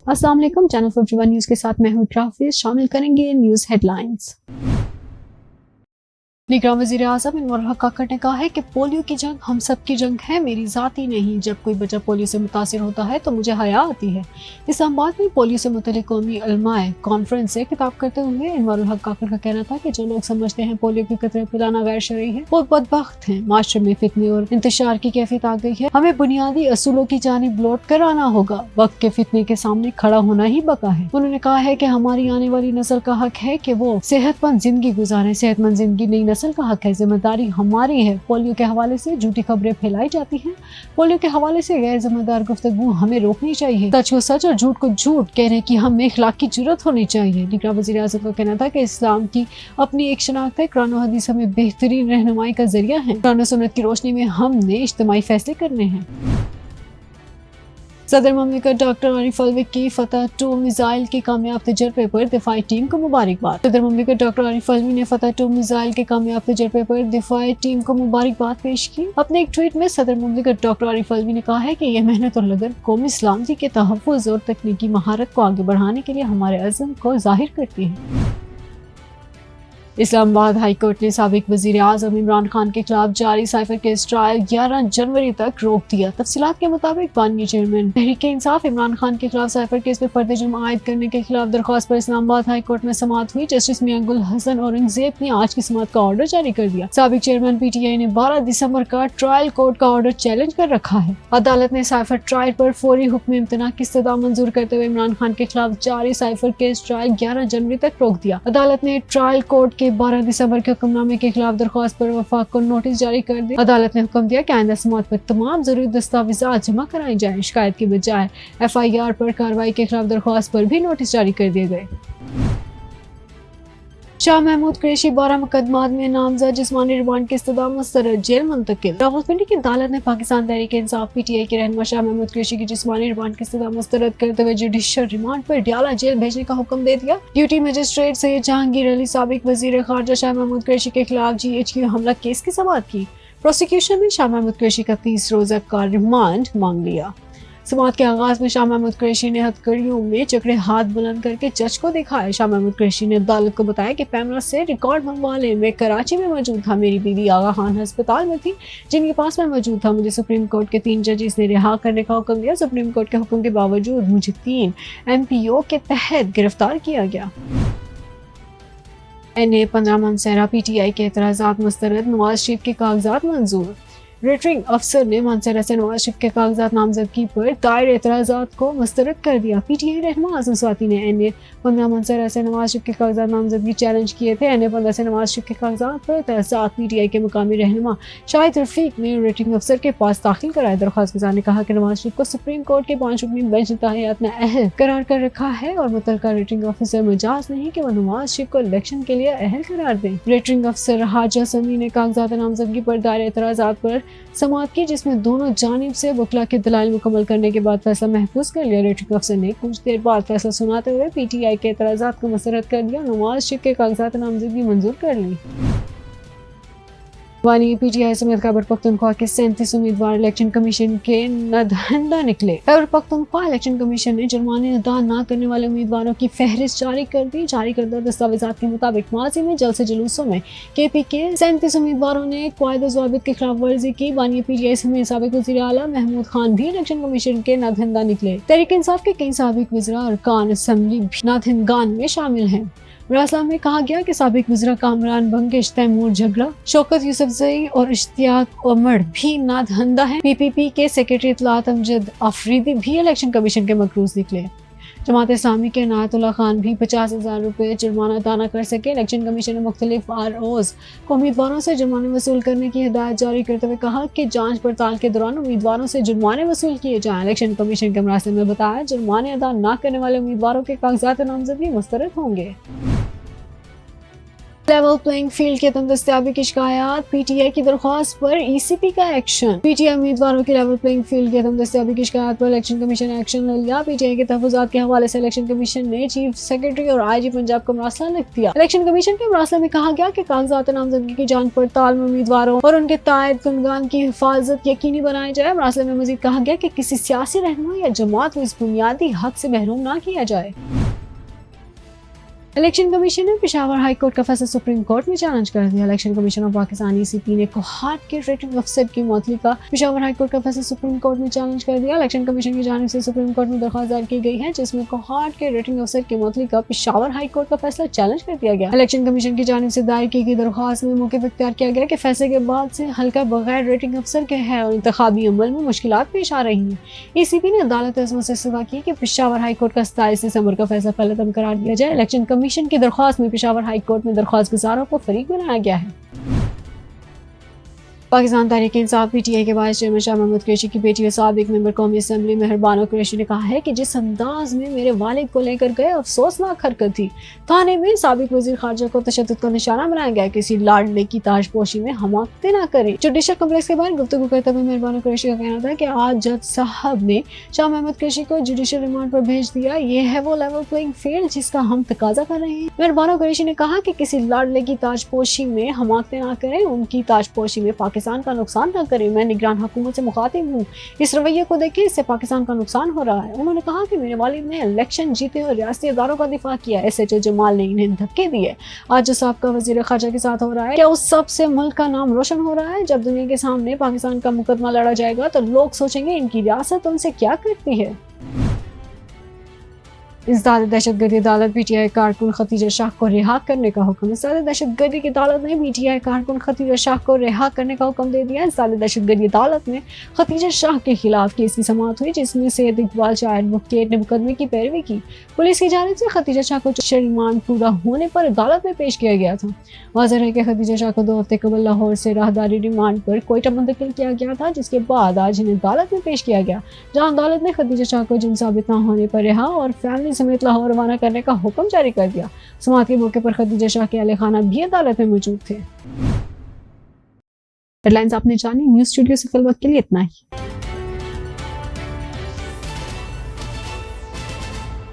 अस्सलाम वालेकुम, channel 51 news के साथ मैं हूं ट्राफिज। शामिल करेंगे न्यूज़ हेडलाइंस। निगरान वज़ीर-ए-आज़म अनवर हक काकड़ ने कहा है कि पोलियो की जंग हम सब की जंग है, मेरी ज़ाती नहीं। जब कोई बच्चा पोलियो से मुतासिर होता है तो मुझे हया आती है। इस्लामाबाद में पोलियो से मुतल्लिक कौमी उलमाए कॉन्फ्रेंस से खिताब करते हुए अनवर हक काकड़ का कहना था कि जो लोग समझते हैं पोलियो के कतरे पिलाना गैर शरई है वो बदबख्त हैं। माशरे में फितने और इंतशार की कैफियत आ गई है, हमें बुनियादी असूलों की जानिब लौट कर आना होगा। वक्त के फितने के सामने खड़ा होना ही बका है। उन्होंने कहा है कि हमारी आने वाली नस्ल का हक है कि वो सेहतमंद जिंदगी गुजारे। सेहतमंद जिंदगी नई नस्ल का हक है, जिम्मेदारी हमारी है। पोलियो के हवाले से झूठी खबरें फैलाई जाती हैं। पोलियो के हवाले से गैर जिम्मेदार गुफ्तगू हमें रोकनी चाहिए। सच को सच और झूठ को झूठ कहने की हमें इखलाक की जरूरत होनी चाहिए। निगरान वज़ीर-ए-आज़म का कहना था कि इस्लाम की अपनी एक शनाख्त है, कुरान और हदीस हमें बेहतरीन रहनुमाई का जरिया है। कुरान और सुन्नत की रोशनी में हमने इज्तिमाई फैसले करने हैं। सदर ममलिकत डॉक्टर आरिफ अलवी की फतह 2 मिसाइल के कामयाब तजर्बे पर दिफाई टीम को मुबारकबाद। सदर ममलिकत डॉक्टर आरिफ अलवी ने फतह 2 मिसाइल के कामयाब तजर्बे पर दिफाई टीम को मुबारकबाद पेश की। अपने एक ट्वीट में सदर ममलिकत डॉक्टर आरिफ अलवी ने कहा है कि यह मेहनत और लगन कौमी सलामती के तहफ़्फ़ुज़ और तकनीकी महारत को आगे बढ़ाने के लिए हमारे अज़्म को ज़ाहिर करती है। इस्लामाबाद हाई कोर्ट ने साबिक वज़ीर आज़म इमरान खान के खिलाफ जारी साइफर केस ट्रायल 11 जनवरी तक रोक दिया। तफसीलात के मुताबिक बानी चेयरमैन तहरीक इंसाफ इमरान खान के खिलाफ साइफर केस में फर्द जुर्म आयद करने के खिलाफ दरख्वास्त पर इस्लामाबाद हाई कोर्ट में समाअत हुई। जस्टिस मियां गुल हसन औरंगजेब ने आज की समाअत का ऑर्डर जारी कर दिया। साबिक चेयरमैन PTI ने 12 दिसंबर का ट्रायल कोर्ट का ऑर्डर चैलेंज कर रखा है। अदालत ने साइफर ट्रायल पर फौरी हुक्म इम्तना की इस्तदा मंजूर करते हुए इमरान खान के खिलाफ जारी साइफर केस ट्रायल 11 जनवरी तक रोक दिया। अदालत ने ट्रायल कोर्ट के 12 दिसंबर के हुक्मनामे के खिलाफ दरख्वास्त पर वफाक को नोटिस जारी कर दिया। अदालत ने हुक्म दिया कि आइंदा समाअत पर तमाम जरूरी दस्तावेजात जमा कराई जाए। शिकायत के बजाय FIR पर कार्रवाई के खिलाफ दरख्वास्त पर भी नोटिस जारी कर दिए गए। शाह महमूद कुरैशी 12 मुकदमात में नामजद जिस्मानी रिमांड की इस्तदा मुस्तरद जेल मुंतकिल। रावलपिंडी की अदालत ने पाकिस्तान तहरीक इंसाफ PTI के रहनुमा शाह महमूद कुरैशी की जिस्मानी रिमांड की इस्तदा मुस्तरद करते हुए जुडिशल रिमांड पर डियाला जेल भेजने का हुक्म दे दिया। ड्यूटी मजिस्ट्रेट सैयद जहांगीर अली साबिक वजीर खारजा शाह महमूद कुरैशी के खिलाफ GHQ हमला केस की समाअत की। प्रोसिक्यूशन ने शाह महमूद कुरैशी का 30 रोजा का रिमांड मांग लिया। समाअत के आगाज में शाह महमूद कुरैशी ने हथकड़ियों में चकड़े हाथ बुलंद करके जज को दिखाए। शाह महमूद कुरैशी ने अदालत को बताया कि पैमरा से रिकॉर्ड मंगवा ले, मैं कराची में मौजूद था, मेरी बीवी आगा खान अस्पताल में थी जिनके पास मैं मौजूद था। मुझे सुप्रीम कोर्ट के 3 जजेस ने रिहा करने का हुक्म दिया। सुप्रीम कोर्ट के हुक्म के बावजूद मुझे 3 MPO के तहत गिरफ्तार किया गया। NA 15 मनसेरा PTI के एतराज़ात मुस्तरद, नवाज शरीफ के कागजात मंजूर। रिटर्निंग अफसर ने मनसेरा से नवाज शरीफ के कागजात नामजदगी पर दायर एतराज़ात को मुस्तरद कर दिया। PTI रहनुमा आज़म स्वाति ने NA 15 मनसेरा से नवाज शरीफ के कागजात नामजदगी चैलेंज किए थे। NA 15 से नवाज शरीफ के कागजात पर एतराज़ात PTI के मुकामी रहनुमा शाहिद रफीक ने रिटर्निंग अफसर के पास दाखिल कराए। दरख्वास्त गुज़ार ने कहा कि नवाज शरीफ को सुप्रीम कोर्ट के 5 रुकनी बेंच ने ताहयात नाअहल करार कर रखा है और मुतल्लिका रिटर्निंग अफसर मजाज नहीं कि वह नवाज शरीफ को इलेक्शन के लिए अहल करार दें। रिटर्निंग अफसर हाजा समी ने कागजात नामजदगी पर दायर एतराज़ात पर समाअत की, जिसमें दोनों जानिब से वकला के दलाइल मुकम्मल करने के बाद फैसला महफूज कर लिया। रिटर्निंग अफसर ने कुछ देर बाद फैसला सुनाते हुए PTI के एतराज़ात को मुस्तरद कर दिया। नवाज शरीफ के कागजात नामजदगी मंजूर कर ली। वानी PTI समेत खैबर पख्तूनख्वा के 37 उम्मीदवार इलेक्शन कमीशन के नदहंदा निकले। खैबर पख्तूनख्वा इलेक्शन कमीशन ने जुर्माने अदा न करने वाले उम्मीदवारों की फहरिस्त जारी कर दी। जारी करदा दस्तावेजात के मुताबिक माजी में जलसे जुलूसों में KP के 37 उम्मीदवारों ने कायदे ज़वाबित की खिलाफ वर्जी की। बानी PTI समेत साबिक वज़ीर आला महमूद खान भी इलेक्शन कमीशन के नादहिंदा निकले। तहरीक इंसाफ के कई साबिक वज़रा और अरकान असेंबली भी नादहिंदगान में शामिल हैं। मरासला में कहा गया कि साबिक वज़रा कामरान बंगिश, तैमूर झगड़ा, शौकत यूसुफजई और इश्तियाक उमर भी नादहिंदा हैं। PPP के सेक्रेटरी इत्तलात अमजद अफरीदी भी इलेक्शन कमीशन के मकरूज निकले। जमात इस्लामी के इनायतुल्लाह खान भी 50,000 रुपये जुर्माना अदा न कर सके। इलेक्शन कमीशन ने मुख्तलिफ ROs को उम्मीदवारों से जुर्माने वसूल करने की हिदायत जारी करते हुए कहा कि जांच पड़ताल के दौरान उम्मीदवारों से जुर्माने वसूल किए जाएं। इलेक्शन कमीशन के मरासिल में बताया जुर्माने अदा न करने वाले उम्मीदवारों के कागजात नामजदगी मुस्तरद होंगे। لیول پلینگ فیلڈ کے تم دستیابی کی شکایات، پی ٹی آئی کی درخواست پر ای سی پی کا ایکشن۔ پی ٹی آئی امیدواروں کی لیول پلینگ فیلڈ کے تم دستیابی کی شکایات پر الیکشن کمیشن نے ایکشن لے لیا۔ پی ٹی آئی کے تحفظات کے حوالے سے الیکشن کمیشن نے چیف سیکرٹری اور آئی جی پنجاب کو مراسلہ لکھ دیا۔ الیکشن کمیشن کے مراسلے میں کہا گیا کہ کاغذات نامزدگی کی جانچ پڑتال میں امیدواروں اور ان کے تائید کنندگان کی حفاظت یقینی بنائی جائے۔ مراسلے میں مزید کہا گیا کہ کسی سیاسی رہنما یا جماعت کو اس بنیادی حق سے محروم نہ کیا جائے۔ الیکشن کمیشن نے پشاور ہائی کورٹ کا فیصلہ سپریم کورٹ میں چیلنج کر دیا۔ الیکشن کمیشن آف پاکستان ای سی پی نے کوہاٹ کے ریٹرننگ افسر کی معطلی کا پشاور ہائی کورٹ کا فیصلہ سپریم کورٹ میں چیلنج کر دیا۔ الیکشن کمیشن کی جانب سے سپریم کورٹ میں درخواست دائر کی گئی ہے جس میں کوہاٹ کے ریٹرننگ افسر کی معطلی کا پشاور ہائی کورٹ کا فیصلہ چیلنج کر دیا گیا۔ الیکشن کمیشن کی جانب سے دائر کی گئی درخواست میں موقف اختیار کیا گیا کہ فیصلے کے بعد سے حلقہ بغیر ریٹرننگ افسر کے ہے اور انتخابی عمل میں مشکلات پیش آ رہی ہیں۔ ای سی پی نے عدالت عظمیٰ سے استدعا کی کہ پشاور ہائی کورٹ کا 27 دسمبر کا فیصلہ پہلے دم قرار دیا جائے۔ الیکشن کمیشن کی درخواست میں پشاور ہائی کورٹ میں درخواست گزاروں کو فریق بنایا گیا ہے۔ Pakistan Tehreek Insaf P T I کے وائس چیئرمین شاہ محمود قریشی کی بیٹی اور سابق ممبر قومی اسمبلی مہربانو قریشی نے کہا ہے کہ جس انداز میں میرے والد کو لے کر گئے افسوسناک حرکت تھی۔ تھانے میں سابق وزیر خارجہ کو تشدد کا نشانہ بنایا گیا۔ کسی لاڈلے کی تاج پوشی میں حماقتیں نہ کریں۔ جوڈیشل کمپلیکس کے باہر گفتگو کرتے ہوئے مہربانو قریشی کا کہنا تھا کہ آج جج صاحب نے شاہ محمود قریشی کو جوڈیشل ریمانڈ پر بھیج دیا۔ یہ ہے وہ لیول پلینگ فیلڈ جس کا ہم تقاضا کر رہے ہیں۔ مہربانو قریشی نے کہا کہ کسی لاڈلے کی تاج پوشی میں حماقتیں نہ کریں، ان کی تاج پوشی میں پاکستان کا نقصان نہ کریں۔ میں نگران حکومت سے مخاطب ہوں، اس رویے کو دیکھیں، اس سے پاکستان کا نقصان ہو رہا ہے۔ انہوں نے کہا کہ میرے والد نے الیکشن جیتے اور ریاستی اداروں کا دفاع کیا۔ ایس ایچ او جمال نے انہیں دھکے دیے۔ آج جو صاحب کا وزیر خارجہ کے ساتھ ہو رہا ہے، کیا اس سب سے ملک کا نام روشن ہو رہا ہے؟ جب دنیا کے سامنے پاکستان کا مقدمہ لڑا جائے گا تو لوگ سوچیں گے ان کی ریاست ان سے کیا کرتی ہے۔ انسداد دہشت گردی عدالت پی ٹی آئی کارکن ختیجہ شاہ کو رہا کرنے کا حکم۔ انسداد دہشت گردی کی عدالت نے پی ٹی آئی کارکن ختیجہ شاہ کو رہا کرنے کا حکم دے دیا۔ انسداد دہشت گردی عدالت میں ختیجہ شاہ کے خلاف کیس کی سماعت ہوئی جس میں سید اقبال شاہ ایڈوکیٹ نے مقدمے کی پیروی کی۔ پولیس کی جانب سے ختیجہ شاہ کو ریمانڈ پورا ہونے پر عدالت میں پیش کیا گیا تھا۔ واضح ہے کہ ختیجہ شاہ کو 2 ہفتے قبل لاہور سے راہداری ریمانڈ پر کوئٹہ منتقل کیا گیا تھا جس کے بعد آج انہیں عدالت میں پیش کیا گیا جہاں عدالت نے ختیجہ شاہ کو جرم ثابت نہ ہونے پر رہا اور فیملی سمیت لاہور روانہ کرنے کا حکم جاری کر دیا۔ سماعت کے موقع پر ختیجہ شاہ کے اہل خانہ بھی عدالت میں موجود تھے۔ ہیڈ لائنز آپ نے جانی، نیوز اسٹوڈیو سے فی الوقت کے لیے اتنا ہی۔